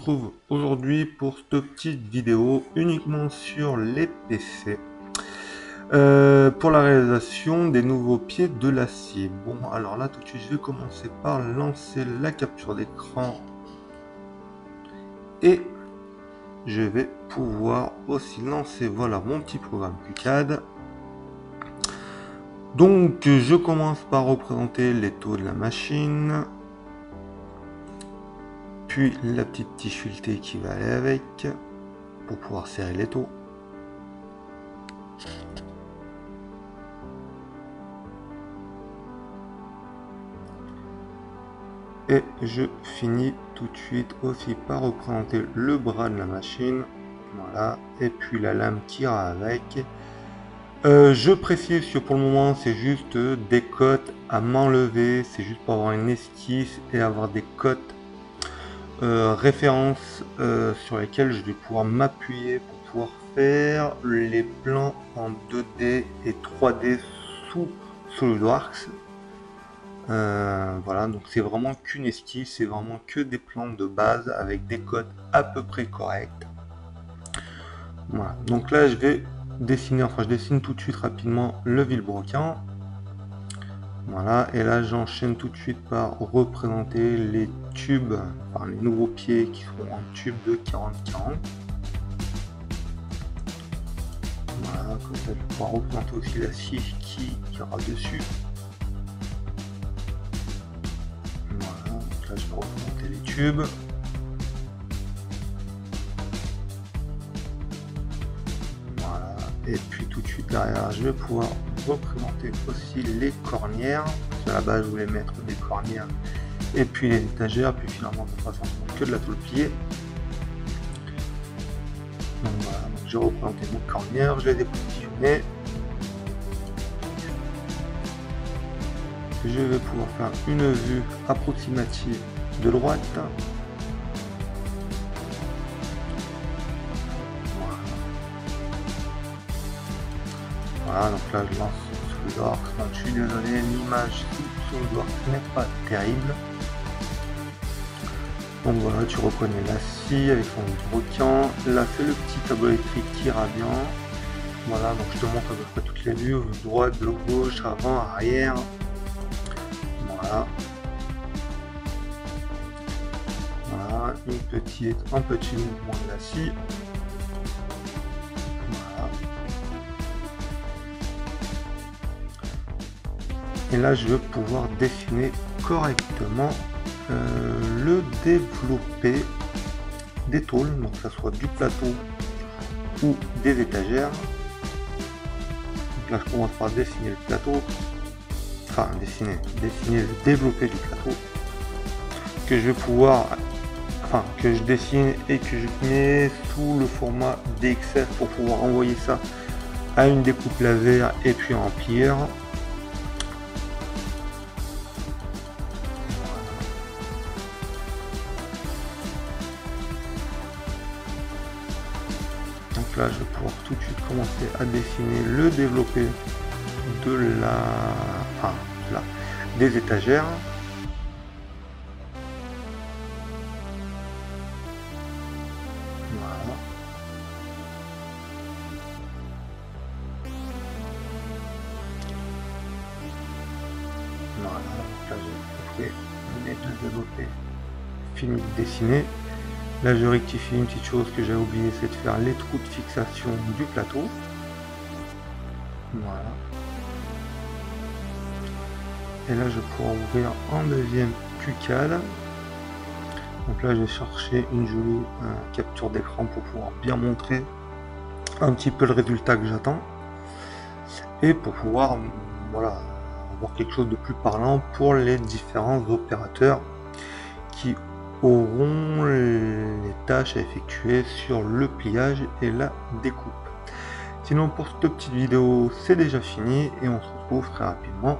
retrouve aujourd'hui pour cette petite vidéo uniquement sur les PC pour la réalisation des nouveaux pieds de l'acier. Bon, alors là tout de suite je vais commencer par lancer la capture d'écran et je vais pouvoir aussi lancer voilà mon petit programme QCAD. Donc je commence par représenter les taux de la machine, puis la petite tige filetée qui va aller avec pour pouvoir serrer les taux. Et je finis tout de suite aussi par représenter le bras de la machine, voilà, et puis la lame qui ira avec. Je précise que pour le moment c'est juste des cotes à m'enlever, c'est juste pour avoir une esquisse et avoir des cotes références sur lesquelles je vais pouvoir m'appuyer pour pouvoir faire les plans en 2D et 3D sous SolidWorks. Voilà, donc c'est vraiment qu'une esquisse, c'est vraiment que des plans de base avec des codes à peu près corrects. Voilà, donc là je vais dessiner, enfin je dessine tout de suite rapidement le vilebrequin. Voilà, et là j'enchaîne tout de suite par représenter les tubes, enfin les nouveaux pieds qui seront en tube de 40-40. Voilà, comme ça je vais pouvoir représenter aussi la scie qui ira dessus. Voilà, donc là je vais représenter les tubes. Voilà, et puis tout de suite derrière je vais pouvoir représenter aussi les cornières. À la base je voulais mettre des cornières et puis les étagères, puis finalement on passe en que de la tôle pliée. Donc voilà, donc j'ai représenté mes cornières, je les ai dépositionnées. Je vais pouvoir faire une vue approximative de droite. Voilà, donc là je lance SolidWorks. Donc je suis désolé, l'image sous SolidWorks n'est pas terrible. Donc voilà, tu reconnais la scie avec son requin. Là c'est le petit tableau électrique qui ira bien. Voilà, donc je te montre à peu près toutes les vues, droite, de gauche, avant, arrière. Voilà. Voilà, un petit mouvement de la scie. Voilà. Et là je vais pouvoir dessiner correctement le développé des tôles, donc que ce soit du plateau ou des étagères. Donc là je commence par dessiner le plateau, enfin dessiner le développé du plateau, que je vais pouvoir, enfin que je dessine et que je mets sous le format DXF pour pouvoir envoyer ça à une découpe laser et puis en plieur. Donc là je vais pouvoir tout de suite commencer à dessiner le développé de des étagères. Voilà. Voilà, donc là j'ai les deux développés fini de dessiner. Là je rectifie une petite chose que j'avais oublié, c'est de faire les trous de fixation du plateau. Voilà. Et là je vais pouvoir ouvrir un deuxième QCAD. Donc là je vais chercher une jolie capture d'écran pour pouvoir bien montrer un petit peu le résultat que j'attends. Et pour pouvoir voilà, avoir quelque chose de plus parlant pour les différents opérateurs qui auront les tâches à effectuer sur le pliage et la découpe. Sinon pour cette petite vidéo c'est déjà fini et on se retrouve très rapidement